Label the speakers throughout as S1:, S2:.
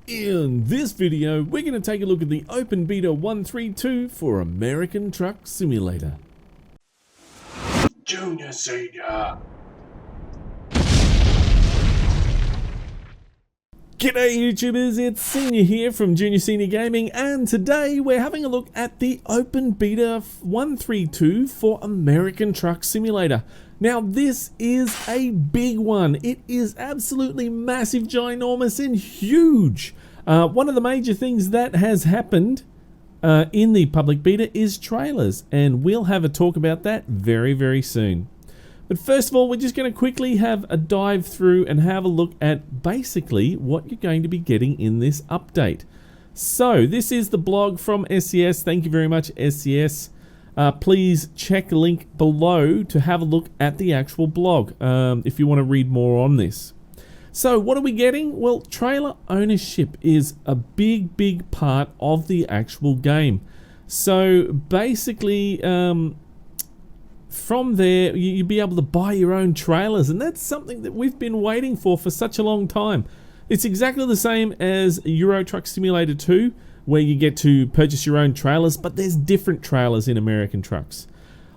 S1: In this video, we're going to take a look at the Open Beta 132 for American Truck Simulator.
S2: Junior, Senior.
S1: G'day YouTubers, it's Senior here from Junior Senior Gaming, and today we're having a look at the Open Beta 132 for American Truck Simulator. Now this is a big one. It is absolutely massive, ginormous and huge. One of the major things that has happened in the public beta is trailers, and we'll have a talk about that very soon. But first of all, we're just going to quickly have a dive through and have a look at basically what you're going to be getting in this update. So this is the blog from SCS. Thank you very much, SCS. Please check the link below to have a look at the actual blog if you want to read more on this. So what are we getting? Well, trailer ownership is a big part of the actual game. So basically, from there, you'll be able to buy your own trailers, and that's something that we've been waiting for such a long time. It's exactly the same as Euro Truck Simulator 2, where you get to purchase your own trailers, but there's different trailers in American trucks.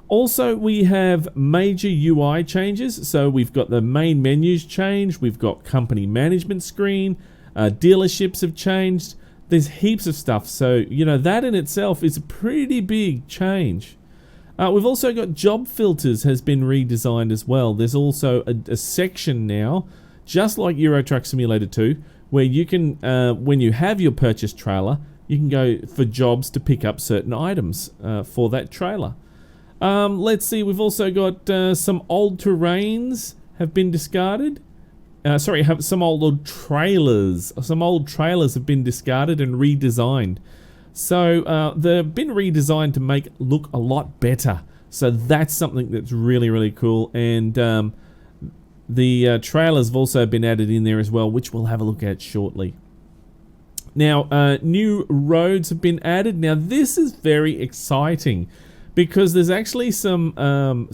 S1: Also, we have major UI changes. So we've got the main menus changed, we've got company management screen, dealerships have changed. There's heaps of stuff, so you know that in itself is a pretty big change. We've also got job filters has been redesigned as well. There's also a section now, just like Euro Truck Simulator 2, where you can, when you have your purchase trailer, you can go for jobs to pick up certain items for that trailer. Let's see, we've also got some old terrains have been discarded. Some old trailers have been discarded and redesigned. So they've been redesigned to make it look a lot better. So that's something that's really cool. And the trailers have also been added in there as well, which we'll have a look at shortly. Now, new roads have been added. Now, this is very exciting because there's actually some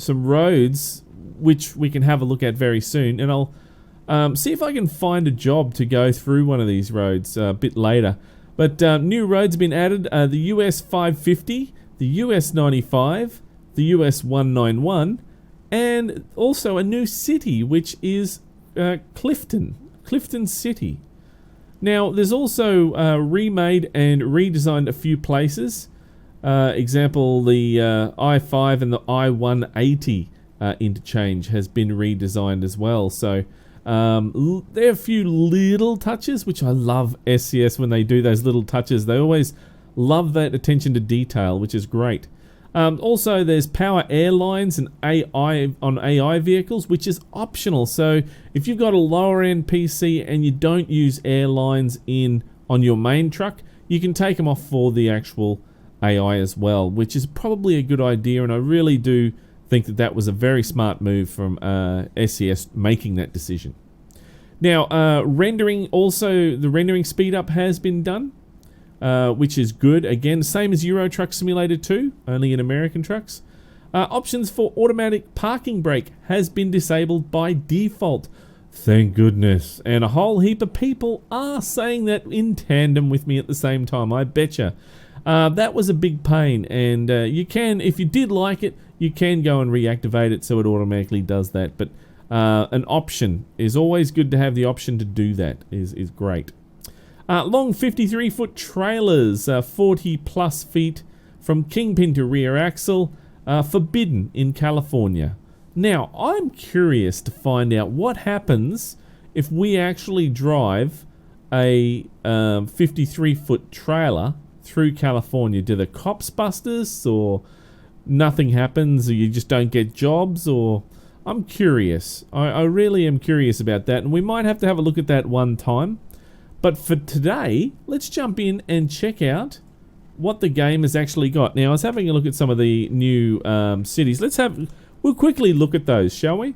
S1: roads which we can have a look at very soon. And I'll see if I can find a job to go through one of these roads a bit later. But new roads have been added, the US 550, the US 95, the US 191, and also a new city, which is Clifton City. Now, there's also remade and redesigned a few places. Example, the I-5 and the I-180 interchange has been redesigned as well. So there are a few little touches, which I love SCS when they do those little touches. They always love that attention to detail, which is great. Also, there's power airlines and AI on AI vehicles, which is optional. So if you've got a lower end PC and you don't use airlines on your main truck, you can take them off for the actual AI as well, which is probably a good idea. And I really do think that that was a very smart move from SCS making that decision. Now, rendering also, the rendering speed up has been done, which is good. Again, same as Euro Truck Simulator 2, only in American trucks. Options for automatic parking brake has been disabled by default. Thank goodness. And a whole heap of people are saying that in tandem with me at the same time, I betcha. That was a big pain, and you can, if you did like it, you can go and reactivate it so it automatically does that. But an option is always good to have. The option to do that is great. Long 53-foot trailers, 40 plus feet from kingpin to rear axle, forbidden in California. Now, I'm curious to find out what happens if we actually drive a 53-foot trailer through California. Do the cops bust us, or nothing happens, or you just don't get jobs? Or I'm curious. I really am curious about that, and we might have to have a look at that one time. But for today, let's jump in and check out what the game has actually got. Now, I was having a look at some of the new cities. We'll quickly look at those, shall we?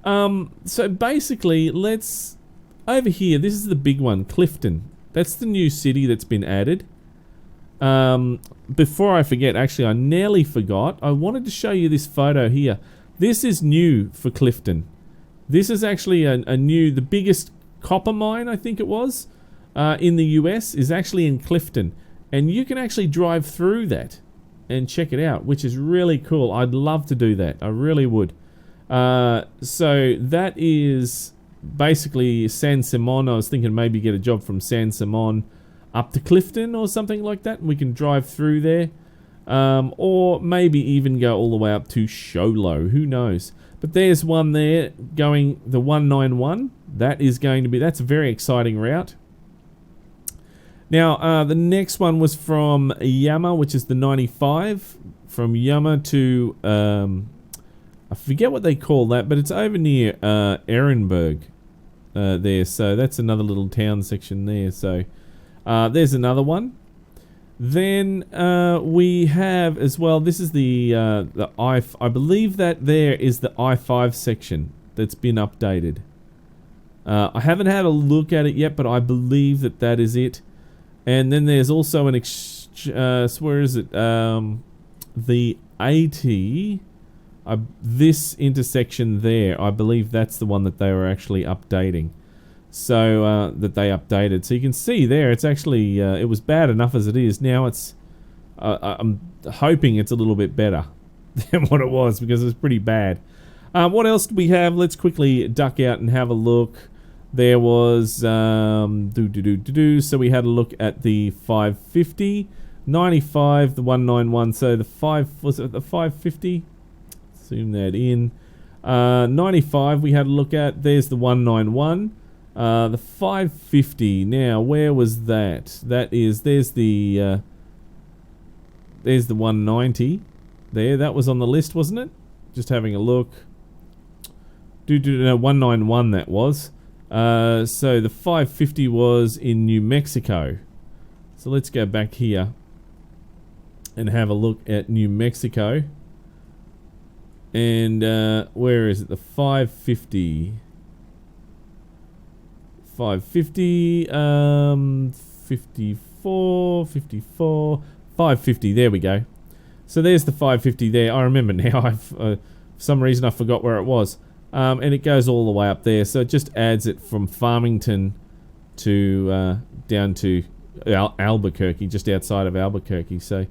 S1: So basically, over here, this is the big one, Clifton. That's the new city that's been added. Before I forget, actually, I nearly forgot. I wanted to show you this photo here. This is new for Clifton. This is actually the biggest copper mine, I think it was. in the US is actually in Clifton, and you can actually drive through that and check it out, which is really cool. I'd love to do that. I really would. So that is basically San Simon. I was thinking maybe get a job from San Simon up to Clifton or something like that, and we can drive through there. Or maybe even go all the way up to Sholo. Who knows? But there's one there going the 191. That is going to be, that's a very exciting route. Now, the next one was from Yama, which is the 95. From Yama to, I forget what they call that, but it's over near Ehrenberg there. So that's another little town section there. So there's another one. Then we have as well, this is the I believe that there is the I-5 section that's been updated. I haven't had a look at it yet, but I believe that that is it. And then there's also an where is it? The 80. This intersection there, I believe that's the one that they were actually updating. So that they updated. So you can see there, it's actually it was bad enough as it is. Now it's I'm hoping it's a little bit better than what it was, because it was pretty bad. What else do we have? Let's quickly duck out and have a look. There was so we had a look at the 550, 95, the 191. So the 550? Zoom that in. 95 we had a look at. There's the 191. The 550. Now, where was that? That is, there's the 190. There, that was on the list, wasn't it? Just having a look. No, 191 that was. So the 550 was in New Mexico. So let's go back here and have a look at New Mexico. And where is it? The 550. 550, 54, 550. There we go. So there's the 550 there. I remember now. I've for some reason I forgot where it was. And it goes all the way up there. So it just adds it from Farmington to down to Albuquerque, just outside of Albuquerque. So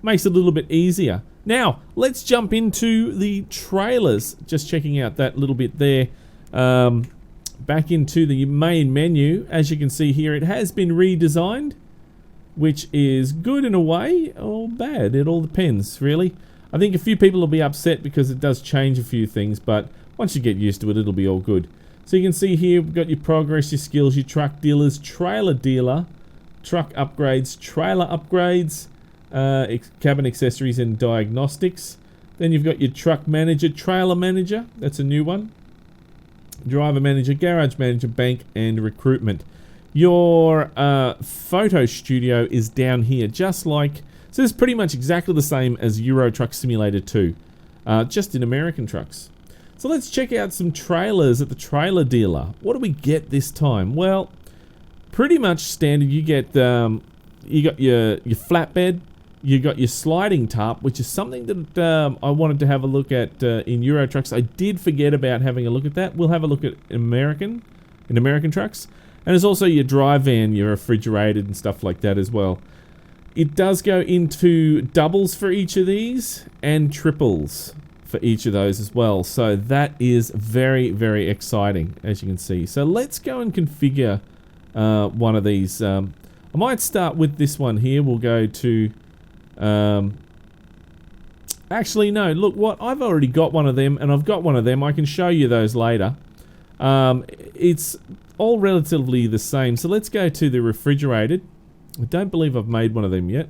S1: makes it a little bit easier. Now let's jump into the trailers. Just checking out that little bit there. Back into the main menu. As you can see here, it has been redesigned, which is good in a way or bad. It all depends, really. I think a few people will be upset because it does change a few things, but once you get used to it, it'll be all good. So you can see here, we've got your progress, your skills, your truck dealers, trailer dealer, truck upgrades, trailer upgrades, cabin accessories and diagnostics. Then you've got your truck manager, trailer manager. That's a new one. Driver manager, garage manager, bank, and recruitment. Your photo studio is down here, just like, so it's pretty much exactly the same as Euro Truck Simulator 2, just in American trucks. So let's check out some trailers at the trailer dealer. What do we get this time? Well, pretty much standard. You get you got your flatbed, you got your sliding tarp, which is something that I wanted to have a look at in Euro trucks. I did forget about having a look at that. We'll have a look at American trucks. And there's also your dry van, your refrigerated and stuff like that as well. It does go into doubles for each of these and triples for each of those as well. So that is very, very exciting, as you can see. So let's go and configure one of these. I might start with this one here. We'll go to... actually, no, look what, I've already got one of them, and I've got one of them. I can show you those later. It's all relatively the same. So let's go to the refrigerated. I don't believe I've made one of them yet.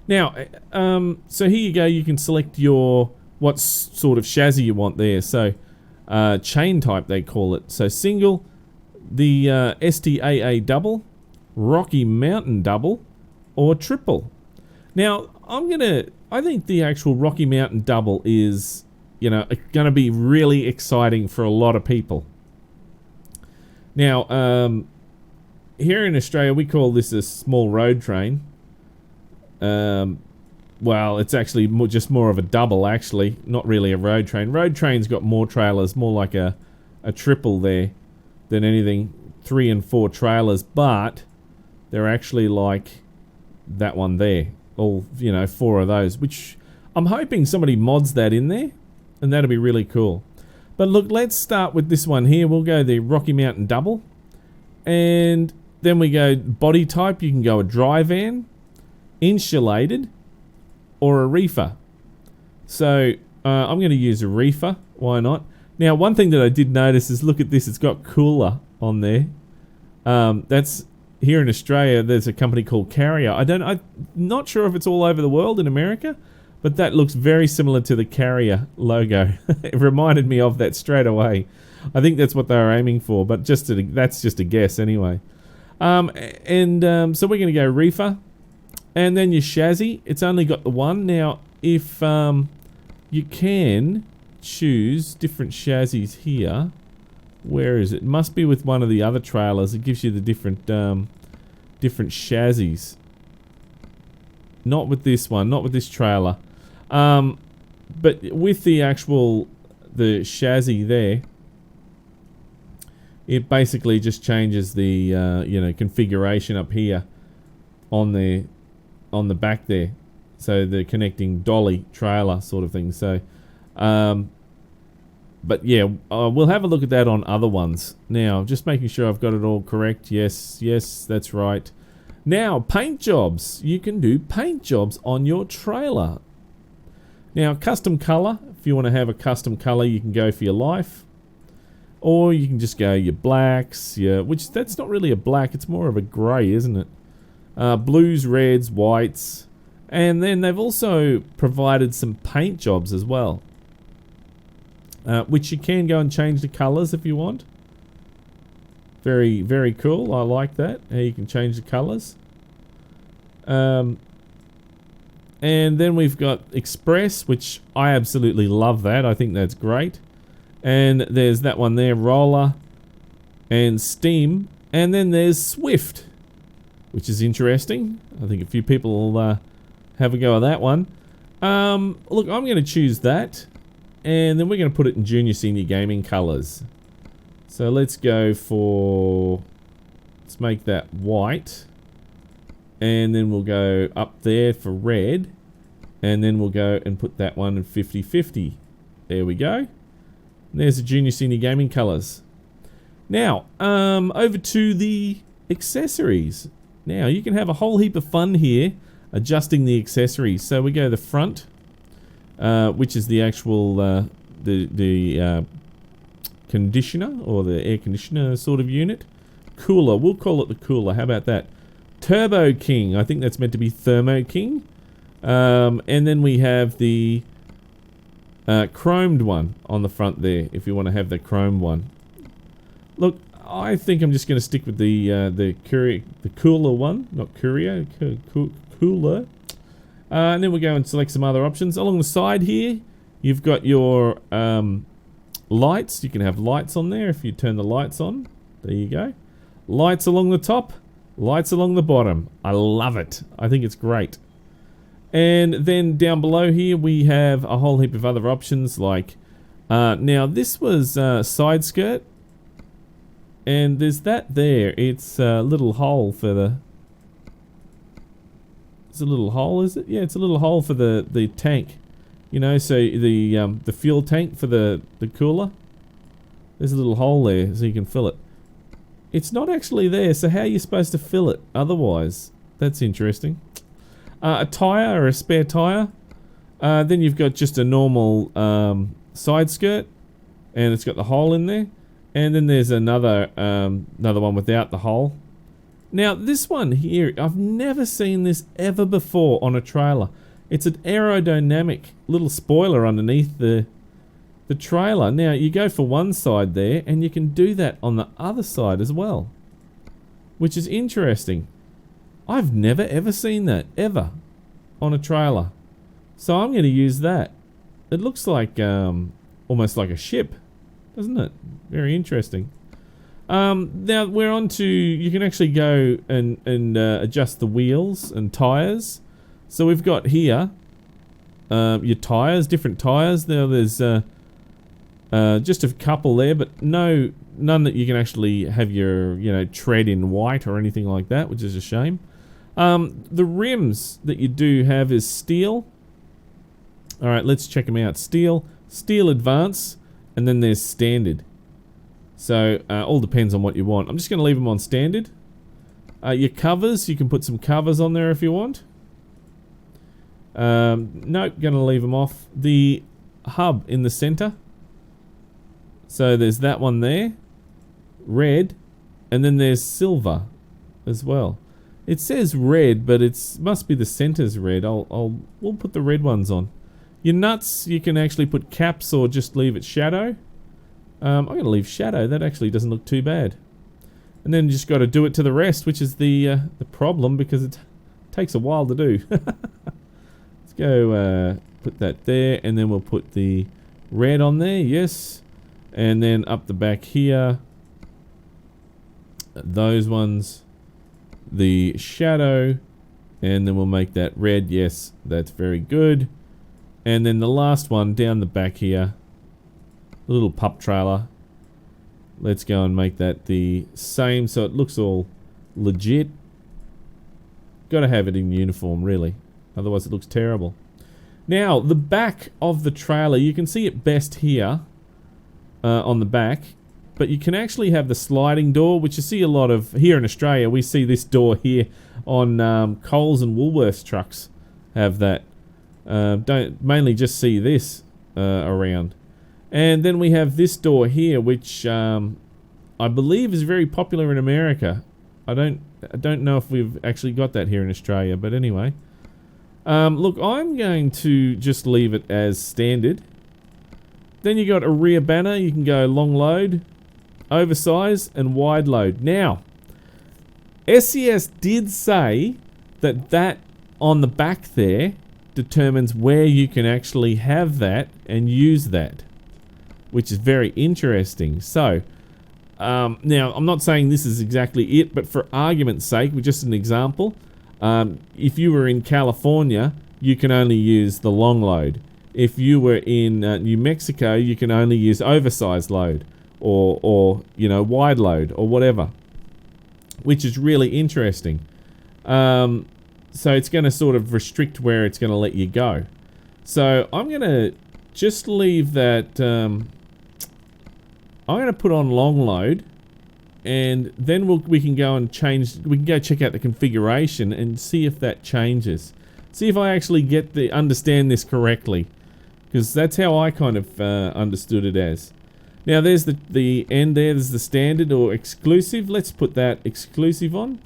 S1: Now, so here you go. You can select your what sort of chassis you want there. So chain type they call it. So single, the STAA double, Rocky Mountain double, or triple. Now I think the actual Rocky Mountain double is, you know, going to be really exciting for a lot of people. Now, here in Australia, we call this a small road train. Well, it's actually just more of a double, actually. Not really a road train. Road train's got more trailers, more like a triple there than anything. 3 and 4 trailers. But they're actually like that one there. All, you know, 4 of those, which I'm hoping somebody mods that in there, and that'll be really cool. But look, let's start with this one here. We'll go the Rocky Mountain Double, and then we go body type. You can go a dry van, insulated, or a reefer. So I'm going to use a reefer. Why not? Now, one thing that I did notice is, look at this. It's got cooler on there. That's here in Australia. There's a company called Carrier. I'm not sure if it's all over the world in America, but that looks very similar to the Carrier logo. It reminded me of that straight away. I think that's what they were aiming for, but that's just a guess anyway. So we're going to go reefer, and then your chassis. It's only got the one. Now, if you can choose different chassis here. Where is it? It must be with one of the other trailers. It gives you the different chassis. Not with this one, not with this trailer. But with the chassis there, it basically just changes the configuration up here on the back there. So the connecting dolly trailer sort of thing. So but yeah, we'll have a look at that on other ones. Now, just making sure I've got it all correct. Yes, that's right. Now, paint jobs. You can do paint jobs on your trailer. Now, custom color. If you want to have a custom color, you can go for your life. Or you can just go your blacks, which that's not really a black, it's more of a grey, isn't it? Blues, reds, whites. And then they've also provided some paint jobs as well. Which you can go and change the colours if you want. Very, very cool. I like that. How you can change the colours. And then we've got Express, which I absolutely love that. I think that's great. And there's that one there, Roller and Steam. And then there's Swift, which is interesting. I think a few people will have a go at that one. Look, I'm going to choose that. And then we're going to put it in Junior Senior Gaming colours. So let's go for... Let's make that white. And then we'll go up there for red. And then we'll go and put that one in 50-50. There we go. There's the Junior Senior Gaming colours. Now, over to the accessories. Now, you can have a whole heap of fun here adjusting the accessories. So we go the front. Which is the actual the conditioner or the air conditioner sort of unit. Cooler, we'll call it the cooler. How about that? Turbo King, I think that's meant to be Thermo King. And then we have the chromed one on the front there. If you want to have the chromed one. Look, I think I'm just going to stick with the cooler one, not courier, cooler. And then we'll go and select some other options. Along the side here, you've got your lights. You can have lights on there if you turn the lights on. There you go. Lights along the top, lights along the bottom. I love it. I think it's great. And then down below here, we have a whole heap of other options like... now, this was side skirt. And there's that there. It's a little hole for the... It's a little hole, is it? Yeah, it's a little hole for the tank. You know, so the fuel tank for the cooler. There's a little hole there so you can fill it. It's not actually there, so how are you supposed to fill it otherwise? That's interesting. A tyre or a spare tyre. Then you've got just a normal side skirt, and it's got the hole in there. And then there's another one without the hole. Now, this one here, I've never seen this ever before on a trailer. It's an aerodynamic little spoiler underneath the trailer. Now, you go for one side there, and you can do that on the other side as well, which is interesting. I've never ever seen that, ever, on a trailer. So I'm going to use that. It looks like, almost like a ship, doesn't it? Very interesting. Now we're on to, you can actually go and adjust the wheels and tyres. So we've got here your tyres, different tyres. Now there's just a couple there, but no none that you can actually have your, you know, tread in white or anything like that, which is a shame. The rims that you do have is steel. Alright, let's check them out. Steel, steel advance, and then there's standard. So, all depends on what you want. I'm just going to leave them on standard. Your covers, you can put some covers on there if you want. Nope, going to leave them off. The hub in the center. So there's that one there. Red. And then there's silver as well. It says red, but it must be the center's red. We'll put the red ones on. Your nuts, you can actually put caps or just leave it shadow. I'm going to leave shadow. That actually doesn't look too bad. And then you just got to do it to the rest, which is the problem because it takes a while to do. Let's go put that there, and then we'll put the red on there. Yes. And then up the back here, those ones, the shadow, and then we'll make that red. Yes, that's very good. And then the last one down the back here, a little pup trailer. Let's go and make that the same so it looks all legit. Got to have it in uniform, really, otherwise it looks terrible. Now the back of the trailer, you can see it best here on the back, but you can actually have the sliding door, which you see a lot of here in Australia. We see this door here on Coles and Woolworths trucks have that. Don't mainly just see this around. And then we have this door here, which I believe is very popular in America. I don't know if we've actually got that here in Australia, but anyway. Look, I'm going to just leave it as standard. Then you got a rear banner. You can go long load, oversize, and wide load. Now, SES did say that on the back there determines where you can actually have that and use that, which is very interesting. So, now I'm not saying this is exactly it, but for argument's sake, with just an example, if you were in California, you can only use the long load. If you were in New Mexico, you can only use oversized load or you know, wide load or whatever, which is really interesting. So it's going to sort of restrict where it's going to let you go. So I'm going to just leave that. I'm going to put on long load, and then we can go and change. We can go check out the configuration and see if that changes. See if I actually understand this correctly, because that's how I kind of understood it as. Now there's the end there. There's the standard or exclusive. Let's put that exclusive on.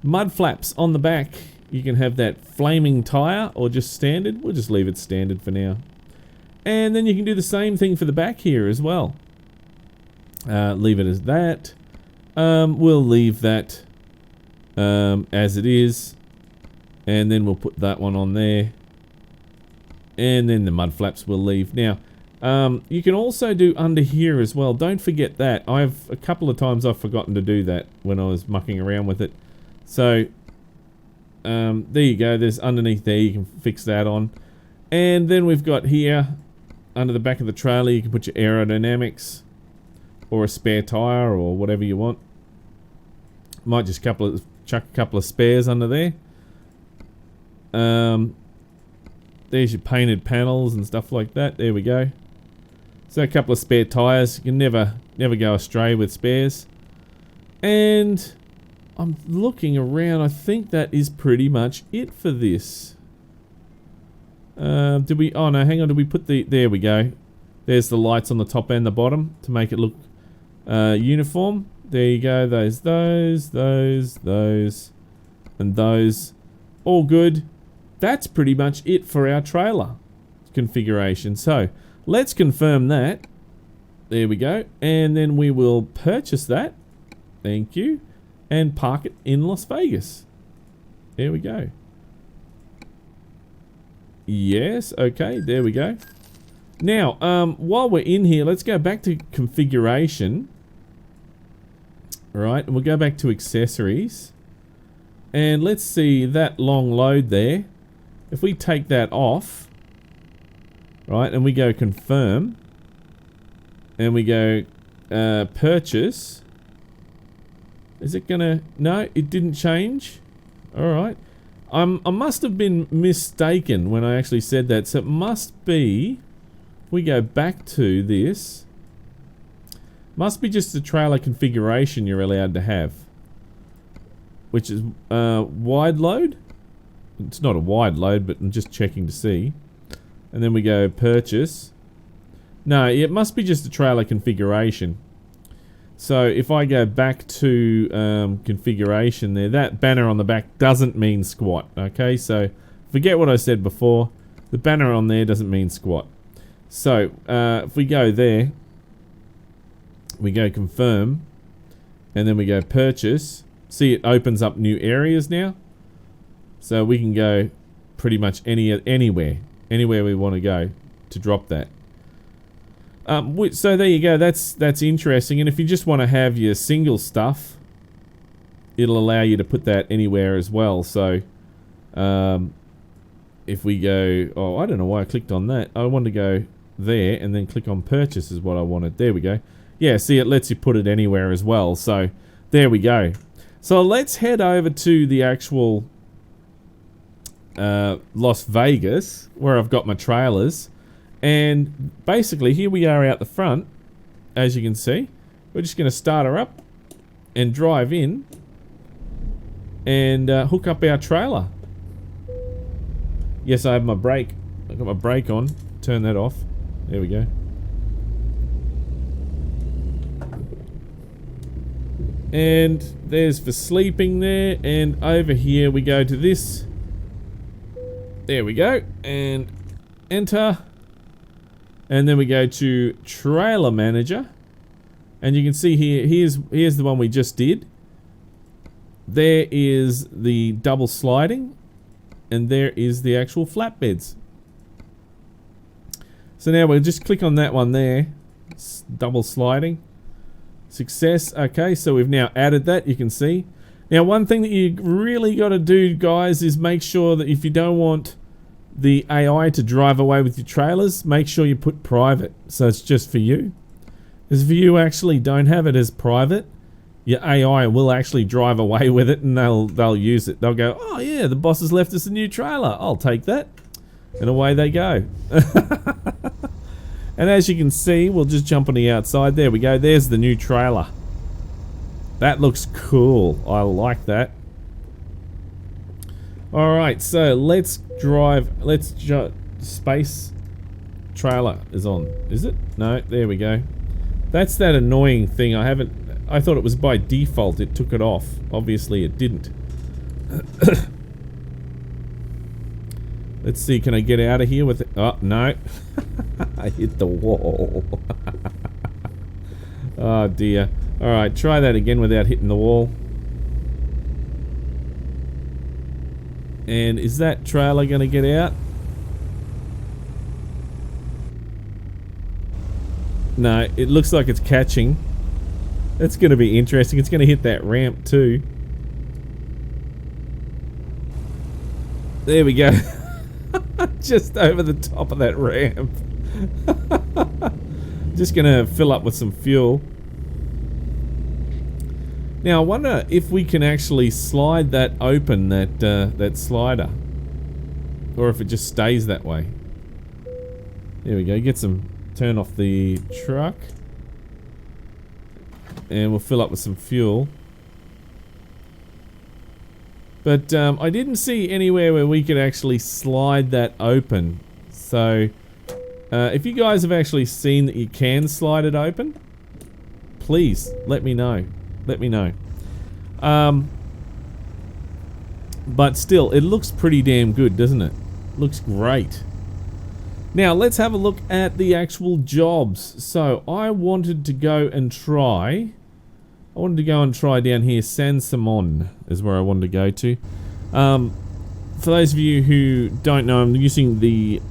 S1: Mud flaps on the back. You can have that flaming tire or just standard. We'll just leave it standard for now. And then you can do the same thing for the back here as well. Leave it as that. We'll leave that as it is. And then we'll put that one on there. And then the mud flaps we'll leave. Now, you can also do under here as well. Don't forget that. A couple of times I've forgotten to do that when I was mucking around with it. So, there you go. There's underneath there. You can fix that on. And then we've got here, under the back of the trailer, you can put your aerodynamics or a spare tire or whatever you want. Might just chuck a couple of spares under there. There's your painted panels and stuff like that. There we go. So a couple of spare tires. You can never go astray with spares. And I'm looking around. I think that is pretty much it for this. Did we? Oh no, hang on. Did we put the? There we go. There's the lights on the top and the bottom to make it look uniform. There you go. Those, and those. All good. That's pretty much it for our trailer configuration. So let's confirm that. There we go. And then we will purchase that. Thank you. And park it in Las Vegas. There we go. Yes, okay, there we go. Now, while we're in here, let's go back to configuration. Right, and we'll go back to accessories. And let's see that long load there. If we take that off, right, and we go confirm, and we go purchase. Is it gonna... No, it didn't change. Alright. I must have been mistaken when I actually said that. So it must be... If we go back to this... Must be just the trailer configuration you're allowed to have. Which is wide load. It's not a wide load, but I'm just checking to see. And then we go purchase. No, it must be just the trailer configuration. So if I go back to configuration there, that banner on the back doesn't mean squat. Okay, so forget what I said before. The banner on there doesn't mean squat. So if we go there, we go confirm, and then we go purchase. See, it opens up new areas now. So we can go pretty much anywhere we want to go to drop that. So there you go. That's interesting. And if you just want to have your single stuff, it'll allow you to put that anywhere as well. So if we go, oh, I don't know why I clicked on that. I want to go there and then click on purchase is what I wanted. There we go. Yeah, see, it lets you put it anywhere as well. So there we go. So let's head over to the actual Las Vegas, where I've got my trailers. And basically here we are out the front, as you can see. We're just going to start her up and drive in and hook up our trailer. Yes, I have my brake. I've got my brake on. Turn that off. There we go. And there's for sleeping there. And over here we go to this. There we go. And enter. And then we go to trailer manager. And you can see here, here's the one we just did. There is the double sliding. And there is the actual flatbeds. So now we'll just click on that one there. It's double sliding. Success. Okay, so we've now added that, you can see. Now one thing that you really got to do, guys, is make sure that if you don't want the AI to drive away with your trailers, make sure you put private, so it's just for you. Because if you actually don't have it as private, your AI will actually drive away with it, and they'll use it. They'll go, oh yeah, the boss has left us a new trailer, I'll take that. And away they go. And as you can see, we'll just jump on the outside. There we go. There's the new trailer. That looks cool. I like that. Alright, so let's drive. Space trailer is on. Is it? No, there we go. That's that annoying thing. I thought it was by default it took it off. Obviously it didn't. Let's see, can I get out of here with it? Oh, no. I hit the wall. Oh, dear. Alright, try that again without hitting the wall. And is that trailer going to get out? No, it looks like it's catching. That's going to be interesting. It's going to hit that ramp too. There we go. Just over the top of that ramp. Just gonna fill up with some fuel. Now I wonder if we can actually slide that open, that slider, or if it just stays that way. There we go. Get some. Turn off the truck, and we'll fill up with some fuel. But I didn't see anywhere where we could actually slide that open. So if you guys have actually seen that you can slide it open, please let me know. Let me know. But still, it looks pretty damn good, doesn't it? Looks great. Now let's have a look at the actual jobs. So I wanted to go and try down here. San Simon is where I wanted to go to. For those of you who don't know, I'm using the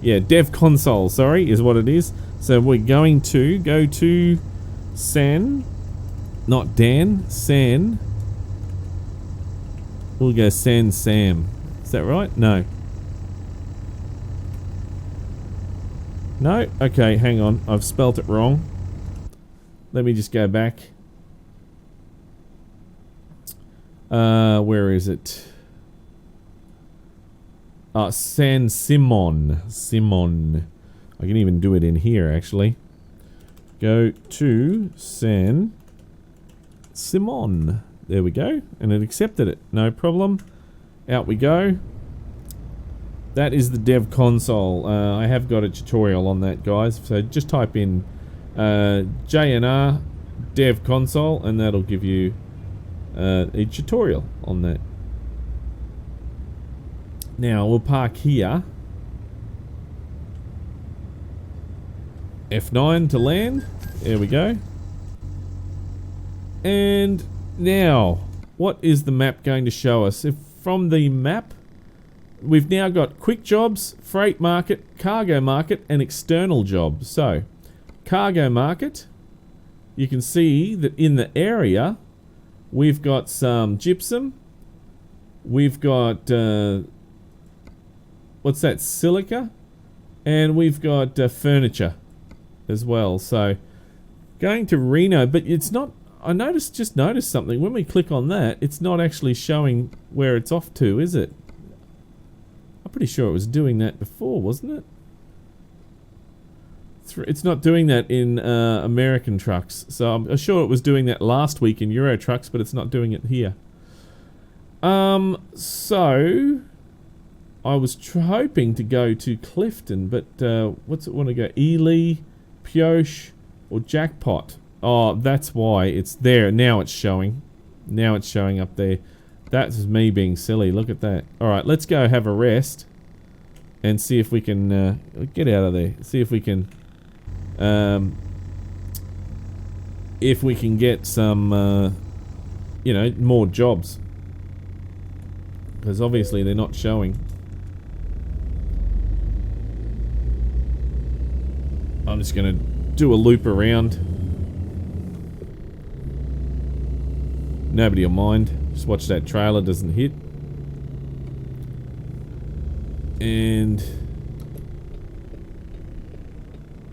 S1: dev console, sorry, is what it is. So we're going to go to San, not Dan, San. We'll go San Sam. Is that right? No. No? Okay, hang on. I've spelt it wrong. Let me just go back. Where is it? San Simon. Simon. I can even do it in here, actually. Go to San Simon. There we go. And it accepted it. No problem. Out we go. That is the dev console. I have got a tutorial on that, guys. So just type in JNR dev console and that'll give you a tutorial on that. Now we'll park here. F9 to land. There we go. And now, what is the map going to show us? If from the map, we've now got quick jobs, freight market, cargo market, and external jobs. So, cargo market, you can see that in the area, we've got some gypsum. We've got, what's that, silica? And we've got furniture as well. So, going to Reno, but it's not, I just noticed something. When we click on that, it's not actually showing where it's off to, is it? I'm pretty sure it was doing that before, wasn't it? It's not doing that in American trucks. So I'm sure it was doing that last week in Euro trucks, but it's not doing it here. So I was hoping to go to Clifton, but what's it want to go? Ely, Pioche, or Jackpot? Oh, that's why it's there. Now it's showing. Now it's showing up there. That's me being silly. Look at that. Alright, let's go have a rest. And see if we can... get out of there. See if we can... get some... you know, more jobs. Because obviously they're not showing. I'm just going to do a loop around. Nobody will mind. Just watch that trailer doesn't hit. And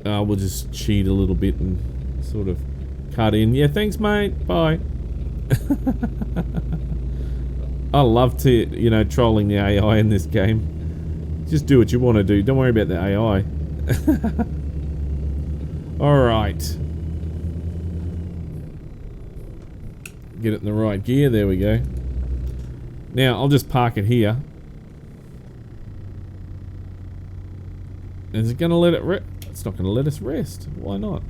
S1: we'll just cheat a little bit and sort of cut in. Yeah, thanks mate. Bye. I love to, you know, trolling the AI in this game. Just do what you want to do. Don't worry about the AI. Alright. Get it in the right gear. There we go. Now, I'll just park it here. Is it going to let it rest? It's not going to let us rest. Why not?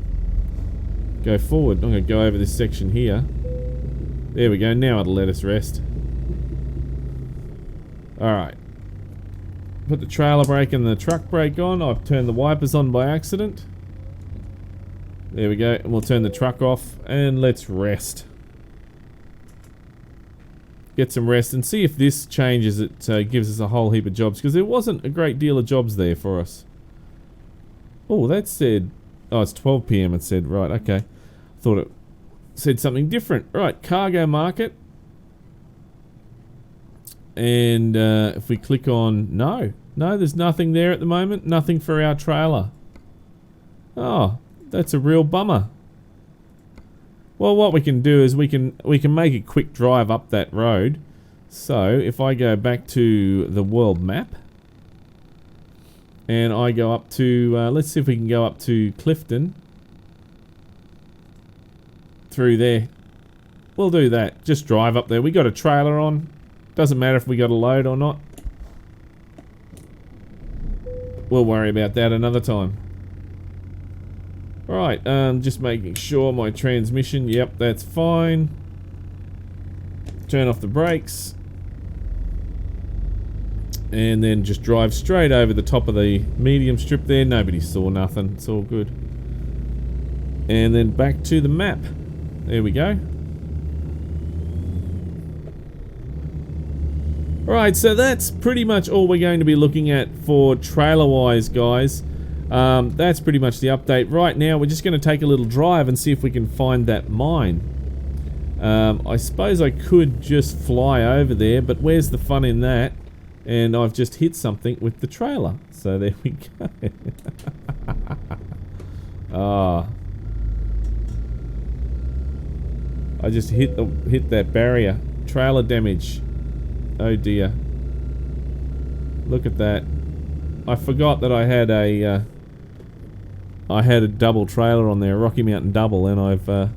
S1: Go forward. I'm going to go over this section here. There we go. Now it'll let us rest. Alright. Put the trailer brake and the truck brake on. I've turned the wipers on by accident. There we go. And we'll turn the truck off. And let's rest. Get some rest and see if this changes it, gives us a whole heap of jobs, because there wasn't a great deal of jobs there for us. Oh, that said, oh, it's 12 PM it said, right, okay. Thought it said something different. Right, cargo market. And if we click on, no, there's nothing there at the moment, nothing for our trailer. Oh, that's a real bummer. Well, what we can do is we can make a quick drive up that road. So if I go back to the world map and I go up to, let's see if we can go up to Clifton through there. We'll do that. Just drive up there. We got a trailer on. Doesn't matter if we got a load or not. We'll worry about that another time. Right, just making sure my transmission, yep, that's fine. Turn off the brakes. And then just drive straight over the top of the medium strip there. Nobody saw nothing, it's all good. And then back to the map. There we go. Alright, so that's pretty much all we're going to be looking at for trailer-wise, guys. That's pretty much the update. Right now, we're just going to take a little drive and see if we can find that mine. I suppose I could just fly over there, but where's the fun in that? And I've just hit something with the trailer. So there we go. Ah. I just hit that barrier. Trailer damage. Oh dear. Look at that. I forgot that I had a double trailer on there, Rocky Mountain double, and I've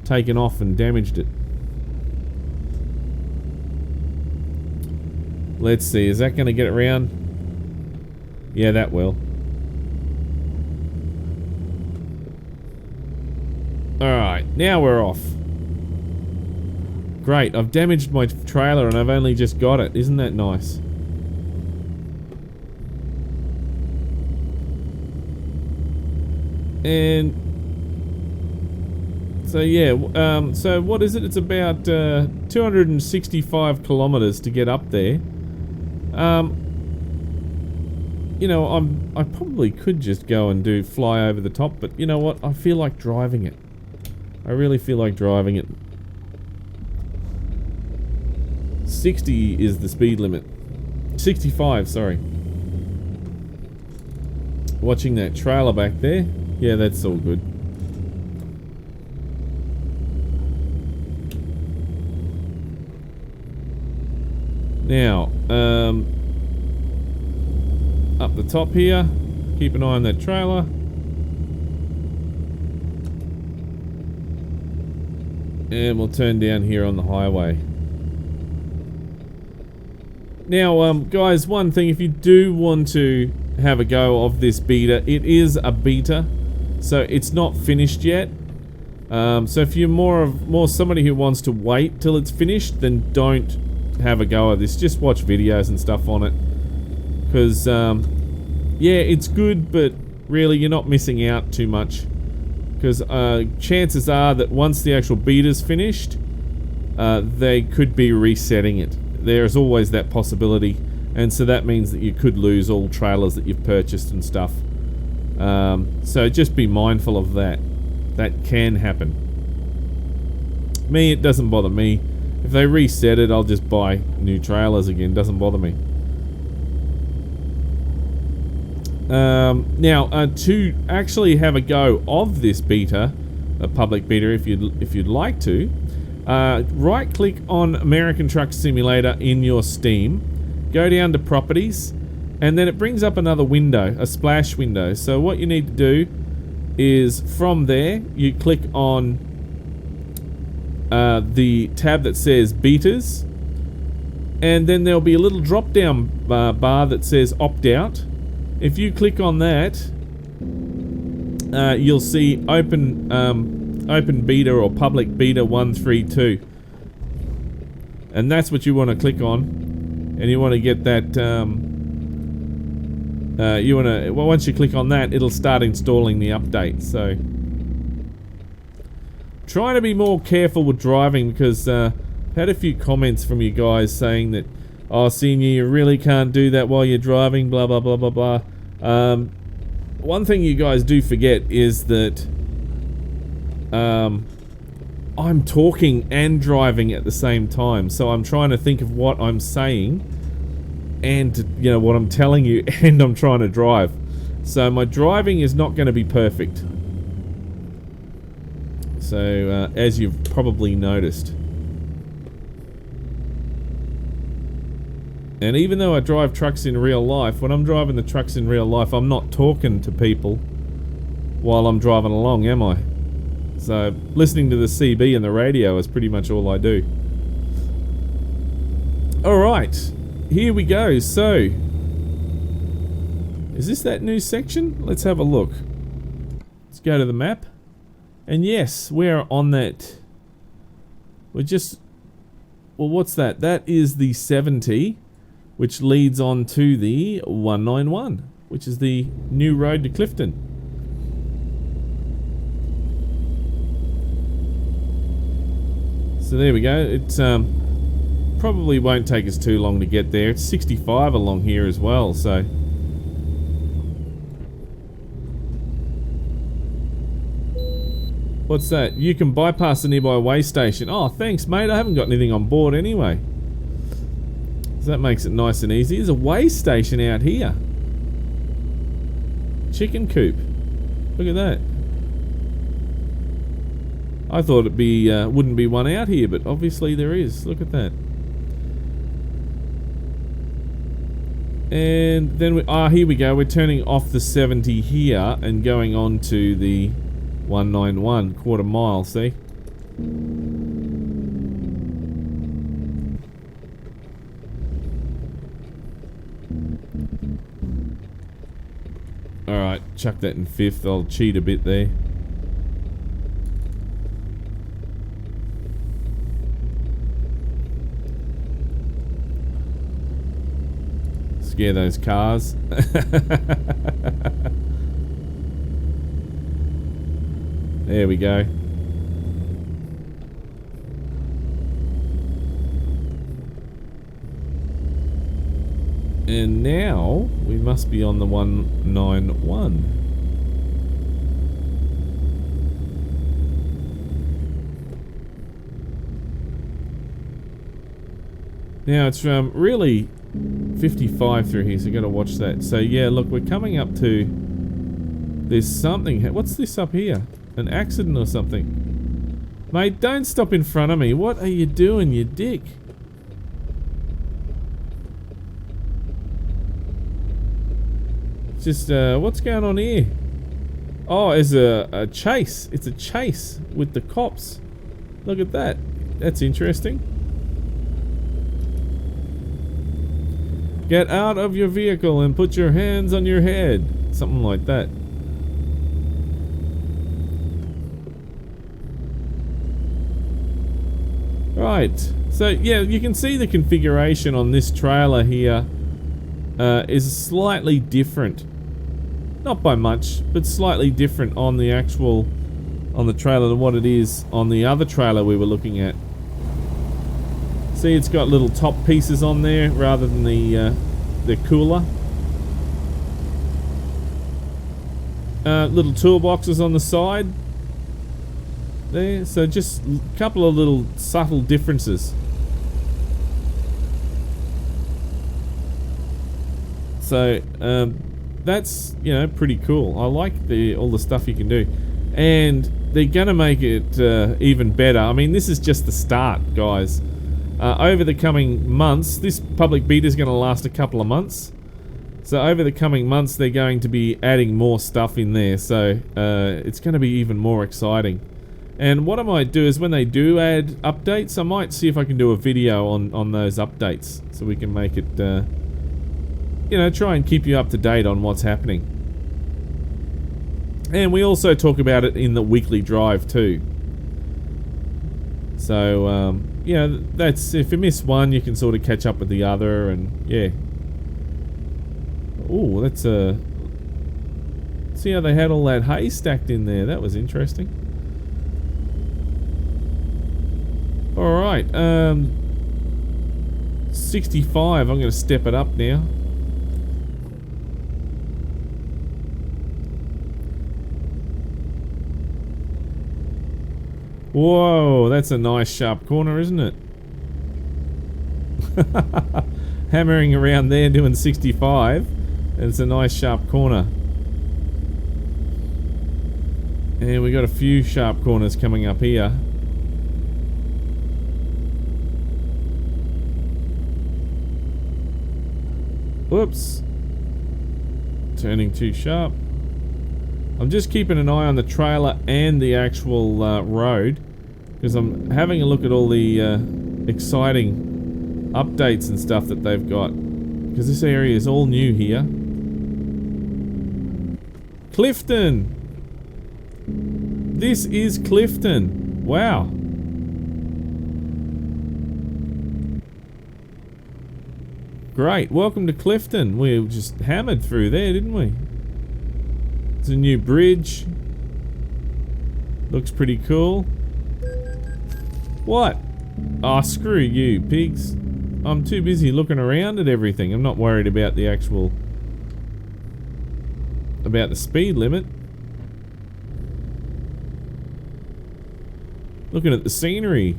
S1: taken off and damaged it. Let's see, is that going to get it round? Yeah, that will. Alright, now we're off. Great, I've damaged my trailer and I've only just got it. Isn't that nice? And so yeah, so what is it? It's about 265 kilometers to get up there. You know, I probably could just go and fly over the top, but you know what? I feel like driving it. I really feel like driving it. 60 is the speed limit. 65, sorry. Watching that trailer back there. Yeah, that's all good. Now, up the top here, keep an eye on that trailer. And we'll turn down here on the highway. Now, guys, one thing, if you do want to have a go of this beta, it is a beta, so it's not finished yet. So if you're more somebody who wants to wait till it's finished, then don't have a go at this. Just watch videos and stuff on it, because yeah, it's good, but really you're not missing out too much, because chances are that once the actual beta's finished, they could be resetting it. There's always that possibility, and so that means that you could lose all trailers that you've purchased and stuff. So just be mindful of that. That can happen. Me, it doesn't bother me. If they reset it, I'll just buy new trailers again. Doesn't bother me. Now, to actually have a go of this beta, a public beta, if you'd like to, right click on American Truck Simulator in your Steam, go down to properties, and then it brings up another window, a splash window. So what you need to do is from there you click on the tab that says betas, and then there'll be a little drop down bar that says opt out. If you click on that, you'll see open beta or public beta 132, and that's what you want to click on, and you want to get that. Once you click on that, it'll start installing the update. So trying to be more careful with driving, because I've had a few comments from you guys saying that, oh, senior, you really can't do that while you're driving, blah blah blah blah blah. One thing you guys do forget is that I'm talking and driving at the same time, so I'm trying to think of what I'm saying and, you know, what I'm telling you, and I'm trying to drive. So my driving is not going to be perfect. So as you've probably noticed. And even though I drive trucks in real life, when I'm driving the trucks in real life, I'm not talking to people while I'm driving along, am I? So listening to the CB and the radio is pretty much all I do. Alright, here we go. So, is this that new section? Let's have a look. Let's go to the map. And yes, we're on that. We're just... Well, what's that? That is the 70, which leads on to the 191, which is the new road to Clifton. So there we go. It probably won't take us too long to get there. It's 65 along here as well, so... What's that? You can bypass the nearby way station. Oh, thanks, mate. I haven't got anything on board anyway. So that makes it nice and easy. There's a weigh station out here. Chicken coop. Look at that. I thought it'd be wouldn't be one out here, but obviously there is. Look at that. And then here we go. We're turning off the 70 here and going on to the 191 quarter mile. See? All right, chuck that in fifth. I'll cheat a bit there. Scare those cars. There we go. And now we must be on the 191. Now it's really 55 through here, so you got to watch that. So yeah, look, we're coming up to. There's something. What's this up here? An accident or something? Mate, don't stop in front of me. What are you doing, you dick? Just what's going on here? Oh, it's a chase. It's a chase with the cops. Look at that. That's interesting. Get out of your vehicle and put your hands on your head. Something like that. Right. So yeah, you can see the configuration on this trailer here is slightly different. Not by much, but slightly different on the trailer than what it is on the other trailer we were looking at. See, it's got little top pieces on there rather than the cooler. Little toolboxes on the side there, so just a couple of little subtle differences. So that's, you know, pretty cool. I like all the stuff you can do, and they're gonna make it even better. I mean, this is just the start, guys. Over the coming months, this public beta is going to last a couple of months. So over the coming months, they're going to be adding more stuff in there. So it's going to be even more exciting. And what I might do is when they do add updates, I might see if I can do a video on those updates. So we can make it, you know, try and keep you up to date on what's happening. And we also talk about it in the weekly drive too. So, yeah, that's, if you miss one, you can sort of catch up with the other, and yeah. Oh, that's a. See how they had all that hay stacked in there? That was interesting. Alright, 65, I'm going to step it up now. Whoa, that's a nice sharp corner, isn't it? Hammering around there doing 65, and it's a nice sharp corner. And we got a few sharp corners coming up here. Whoops. Turning too sharp. I'm just keeping an eye on the trailer and the actual road, because I'm having a look at all the exciting updates and stuff that they've got, because this area is all new here. Clifton! This is Clifton. Wow. Great. Welcome to Clifton. We just hammered through there, didn't we? It's a new bridge. Looks pretty cool. What? Oh, screw you, pigs. I'm too busy looking around at everything. I'm not worried about the actual... about the speed limit. Looking at the scenery.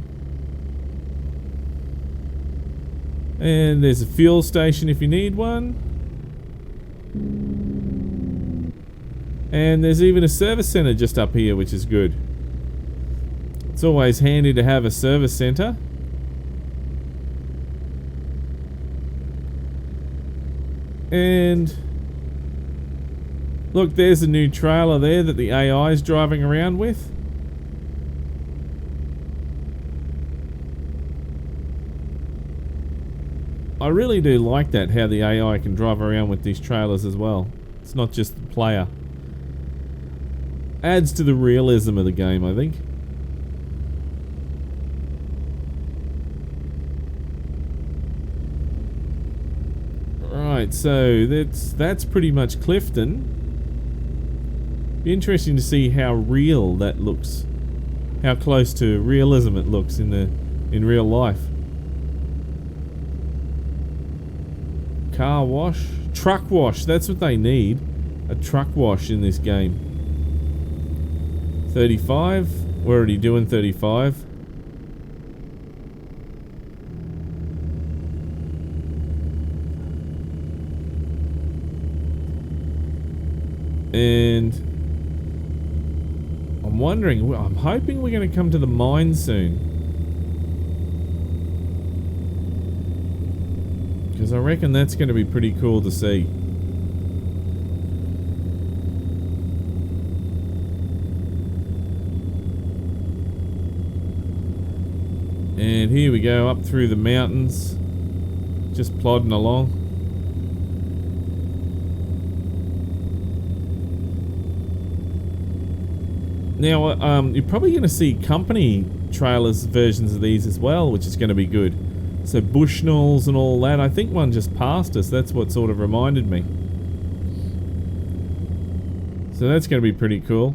S1: And there's a fuel station if you need one. And there's even a service center just up here, which is good. It's always handy to have a service center. And look, there's a new trailer there that the AI is driving around with. I really do like that, how the AI can drive around with these trailers as well. It's not just the player. Adds to the realism of the game, I think. Right, so that's pretty much Clifton. Be interesting to see how real that looks. How close to realism it looks in real life. Car wash, truck wash, that's what they need. A truck wash in this game. 35, we're already doing 35. And I'm wondering, I'm hoping we're going to come to the mine soon. Because I reckon that's going to be pretty cool to see. And here we go up through the mountains. Just plodding along. Now, you're probably going to see company trailers versions of these as well, which is going to be good. So Bushnells and all that. I think one just passed us. That's what sort of reminded me. So that's going to be pretty cool.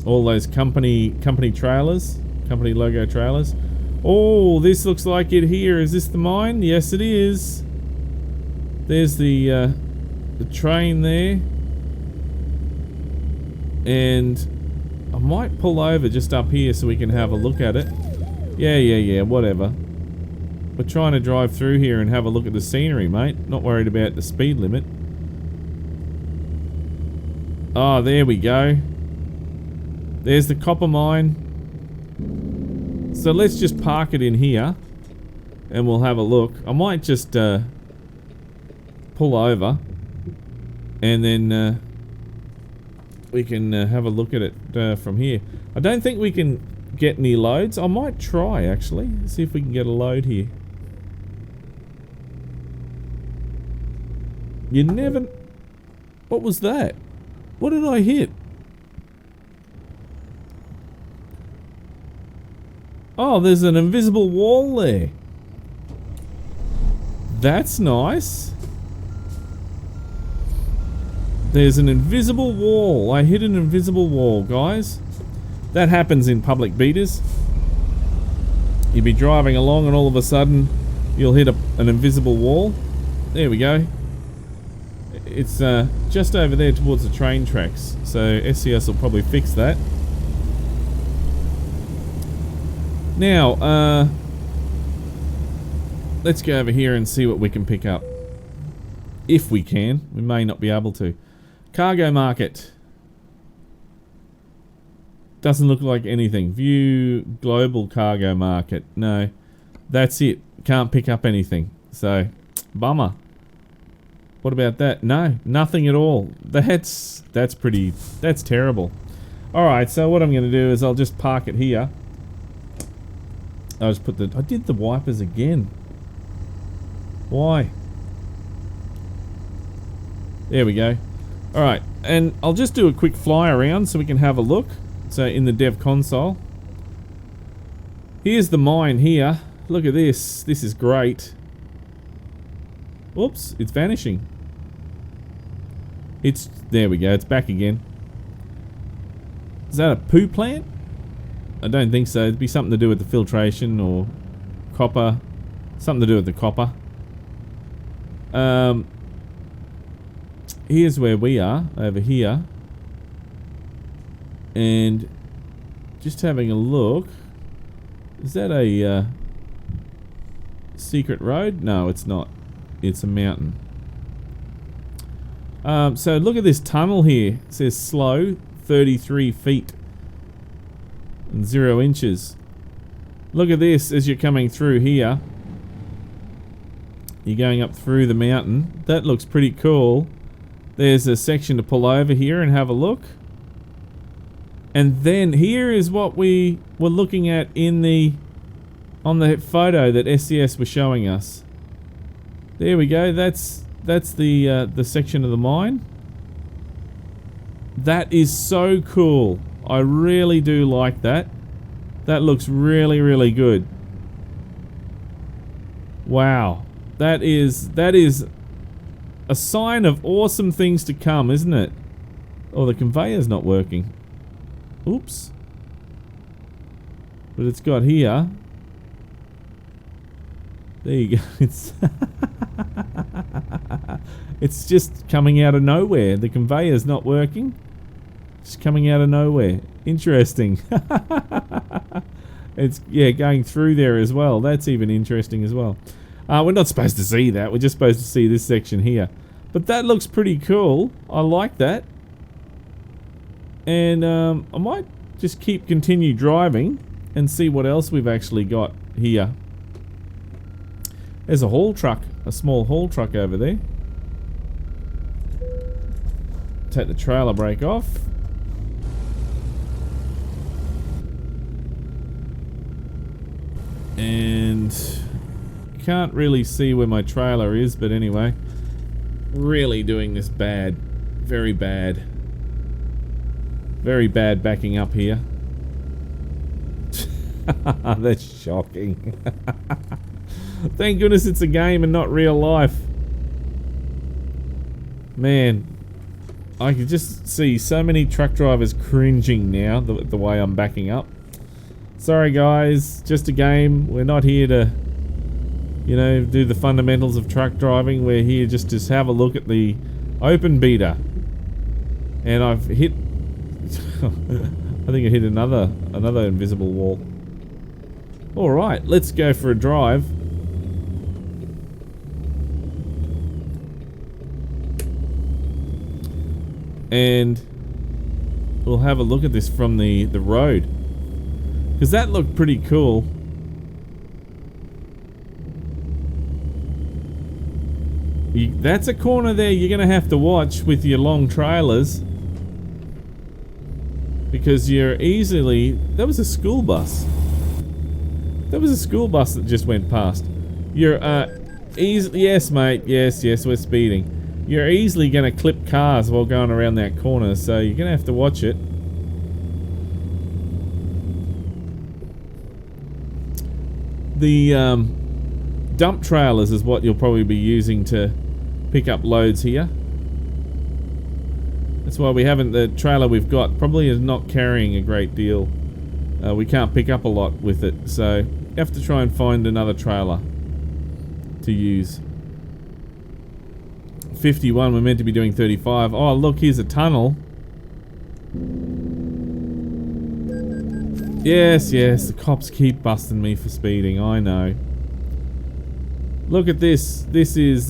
S1: All those company trailers, company logo trailers. Oh, this looks like it here. Is this the mine? Yes, it is. There's the train there. And I might pull over just up here so we can have a look at it. Yeah, whatever. We're trying to drive through here and have a look at the scenery, mate. Not worried about the speed limit. Oh, there we go. There's the copper mine. So let's just park it in here and we'll have a look. I might just pull over and then we can have a look at it from here. I don't think we can get any loads. I might try actually, see if we can get a load here. You never... What was that? What did I hit? Oh, there's an invisible wall there. That's nice. There's an invisible wall. I hit an invisible wall, guys. That happens in public betas. You'll be driving along and all of a sudden you'll hit an invisible wall. There we go. It's just over there towards the train tracks. So SCS will probably fix that. Now, let's go over here and see what we can pick up. If we can. We may not be able to. Cargo market. Doesn't look like anything. View global cargo market. No. That's it. Can't pick up anything. So, bummer. What about that? No, nothing at all. That's terrible. Alright, so what I'm going to do is I'll just park it here. I did the wipers again. Why? There we go. Alright, and I'll just do a quick fly around so we can have a look. So in the dev console. Here's the mine here. Look at this. This is great. Oops, it's vanishing. There we go, it's back again. Is that a poo plant? I don't think so. It'd be something to do with the filtration or copper. Something to do with the copper. Here's where we are, over here. And just having a look. Is that a secret road? No, it's not. It's a mountain. So look at this tunnel here. It says slow, 33 feet and 0 inches. Look at this as you're coming through here. You're going up through the mountain. That looks pretty cool. There's a section to pull over here and have a look. And then here is what we were looking at in on the photo that SCS was showing us. There we go. That's the section of the mine. That is so cool. I really do like that. That looks really, really good. Wow. That is a sign of awesome things to come, isn't it? Oh, the conveyor's not working. Oops. But it's got here. There you go. It's just coming out of nowhere. The conveyor's not working. Just coming out of nowhere. Interesting. It's, yeah, going through there as well. That's even interesting as well. We're not supposed to see that. We're just supposed to see this section here. But that looks pretty cool. I like that. And I might just continue driving and see what else we've actually got here. There's a haul truck, a small haul truck over there. Take the trailer brake off. And can't really see where my trailer is, but anyway. Really doing this bad. Very bad. Very bad backing up here. That's shocking. Thank goodness it's a game and not real life. Man, I can just see so many truck drivers cringing now the way I'm backing up. Sorry guys, just a game. We're not here to, you know, do the fundamentals of truck driving. We're here just to have a look at the open beater. And I've hit I think I hit another invisible wall. Alright, let's go for a drive. And we'll have a look at this from the road. Because that looked pretty cool. That's a corner there you're going to have to watch with your long trailers. Because you're easily... That was a school bus. That was a school bus that just went past. You're yes mate, yes, we're speeding. You're easily going to clip cars while going around that corner, so you're going to have to watch it. The dump trailers is what you'll probably be using to pick up loads here. That's why we haven't, the trailer we've got probably is not carrying a great deal. We can't pick up a lot with it, so you have to try and find another trailer to use. 51, we're meant to be doing 35. Oh look, here's a tunnel. Yes, the cops keep busting me for speeding, I know. Look at this. This is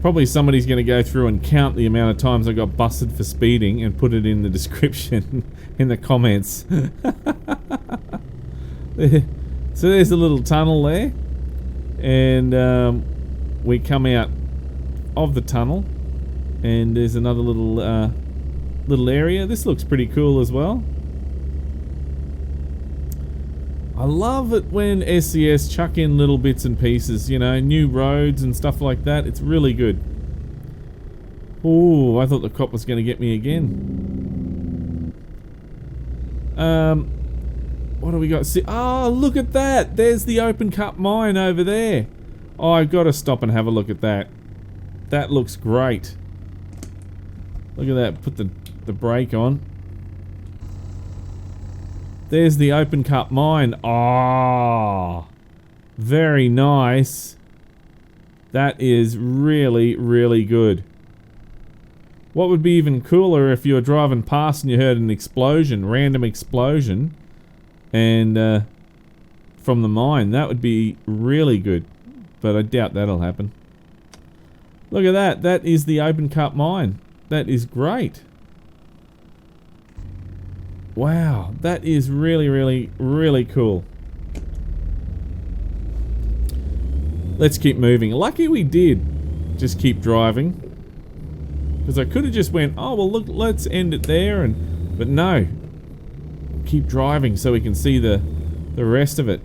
S1: probably somebody's going to go through and count the amount of times I got busted for speeding and put it in the description in the comments. So there's a little tunnel there, and we come out of the tunnel, and there's another little area. This looks pretty cool as well. I love it when SCS chuck in little bits and pieces, you know, new roads and stuff like that. It's really good. Ooh, I thought the cop was going to get me again. What do we got? See, oh, look at that. There's the open cut mine over there. Oh, I've got to stop and have a look at that. That looks great. Look at that. Put the brake on. There's the open cut mine. Ah, very nice. That is really, really good. What would be even cooler if you were driving past and you heard an explosion, random explosion, and from the mine. That would be really good, but I doubt that'll happen. Look at that. That is the open cut mine. That is great. Wow, that is really, really, really cool. Let's keep moving. Lucky we did just keep driving, because I could have just went, oh well, look, let's end it there, but no, keep driving so we can see the rest of it.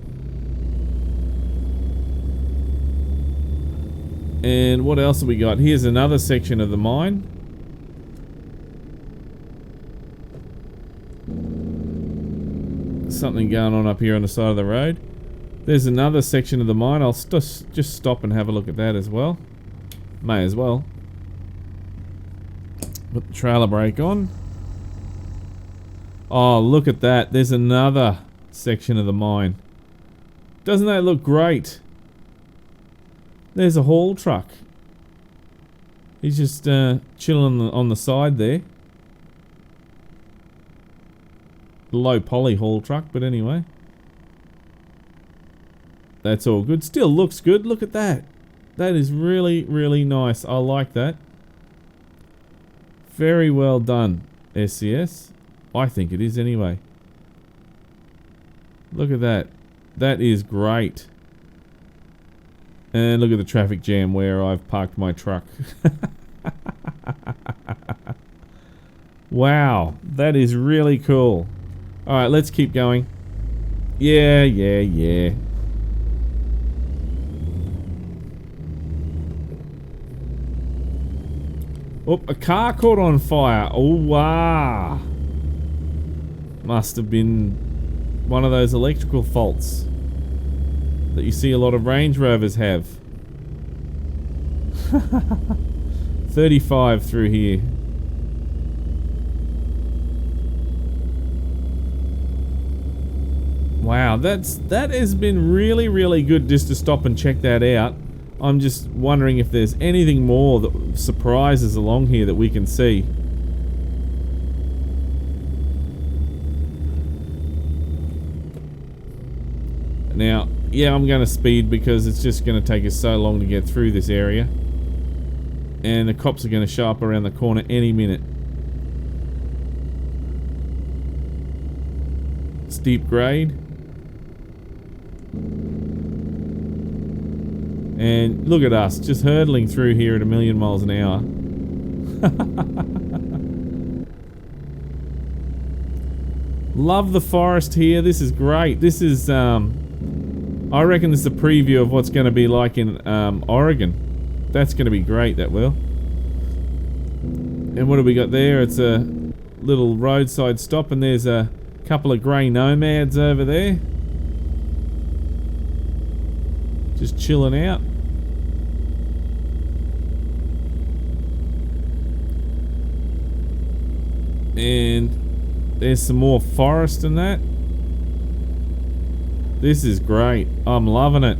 S1: And what else have we got? Here's another section of the mine. Something going on up here on the side of the road. There's another section of the mine. I'll just stop and have a look at that as well. May as well. Put the trailer brake on. Oh, look at that. There's another section of the mine. Doesn't that look great? There's a haul truck. He's just chilling on the side there. Low poly haul truck, but anyway. That's all good. Still looks good. Look at that. That is really, really nice. I like that. Very well done, SCS. I think it is anyway. Look at that. That is great. And look at the traffic jam where I've parked my truck. Wow, that is really cool. Alright, let's keep going. Yeah. Oh, a car caught on fire. Oh, wow. Must have been one of those electrical faults that you see a lot of Range Rovers have. 35 through here. Wow, that has been really, really good just to stop and check that out. I'm just wondering if there's anything more that surprises along here that we can see. Now, yeah, I'm going to speed because it's just going to take us so long to get through this area. And the cops are going to show up around the corner any minute. Steep grade. And look at us, just hurtling through here at 1,000,000 miles an hour. Love the forest here. This is great. This is, I reckon this is a preview of what's going to be like in Oregon. That's going to be great, that will. And what have we got there? It's a little roadside stop, and there's a couple of grey nomads over there. Just chilling out. And there's some more forest in that. This is great. I'm loving it.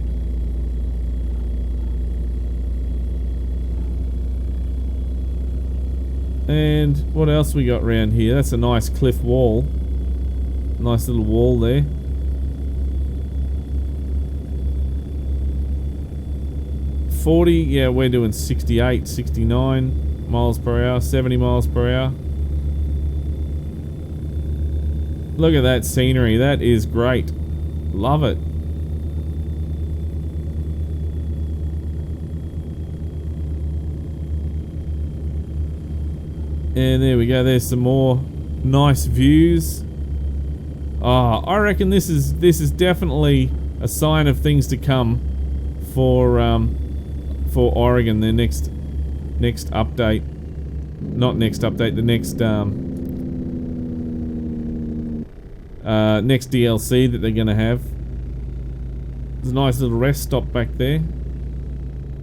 S1: And what else we got around here? That's a nice cliff wall. Nice little wall there. Yeah, we're doing 68, 69 miles per hour, 70 miles per hour. Look at that scenery. That is great. Love it. And there we go. There's some more nice views. Ah, I reckon this is definitely a sign of things to come for Oregon. Their next update, not next update, the next next DLC that they're gonna have. There's a nice little rest stop back there.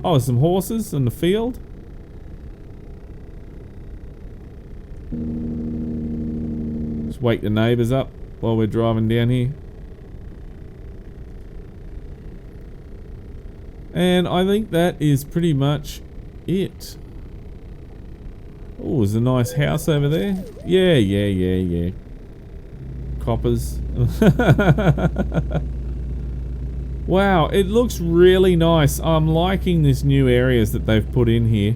S1: Oh, there's some horses in the field. Just wake the neighbours up while we're driving down here. And I think that is pretty much it. Oh, there's a nice house over there. Yeah. Coppers. Wow, it looks really nice. I'm liking this new areas that they've put in here.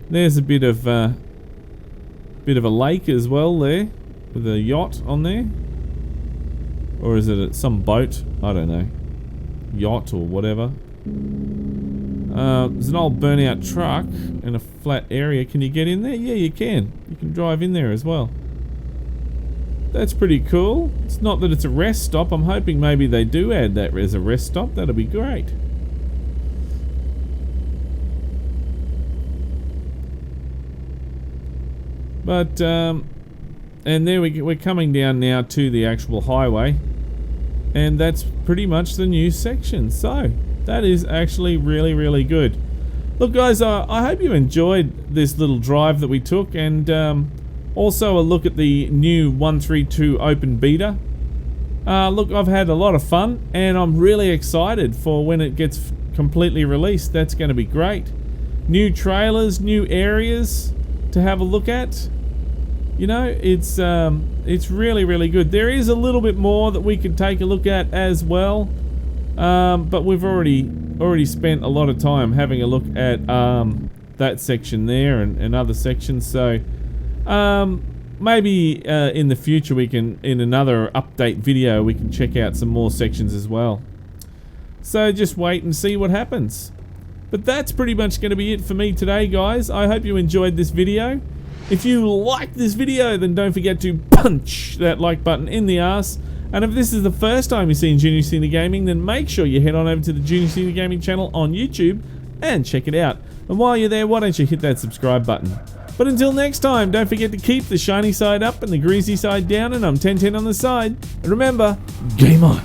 S1: There's a bit of a lake as well there, with a yacht on there. Or is it some boat? I don't know. Yacht or whatever. There's an old burnout truck in a flat area. Can you get in there? Yeah, you can. You can drive in there as well. That's pretty cool. It's not that it's a rest stop. I'm hoping maybe they do add that as a rest stop. That'll be great. But, and there we're coming down now to the actual highway. And that's pretty much the new section. So, that is actually really, really good. Look guys, I hope you enjoyed this little drive that we took, and also a look at the new 132 open beta. Look, I've had a lot of fun, and I'm really excited for when it gets completely released. That's going to be great. New trailers, new areas to have a look at. You know, it's really, really good. There is a little bit more that we could take a look at as well, but we've already spent a lot of time having a look at that section there and other sections. So maybe in the future we can, in another update video, we can check out some more sections as well. So just wait and see what happens. But that's pretty much going to be it for me today, guys. I hope you enjoyed this video. If you liked this video, then don't forget to punch that like button in the ass. And if this is the first time you've seen Junior Senior Gaming, then make sure you head on over to the Junior Senior Gaming channel on YouTube and check it out. And while you're there, why don't you hit that subscribe button? But until next time, don't forget to keep the shiny side up and the greasy side down, and I'm 1010 on the side. And remember, game on!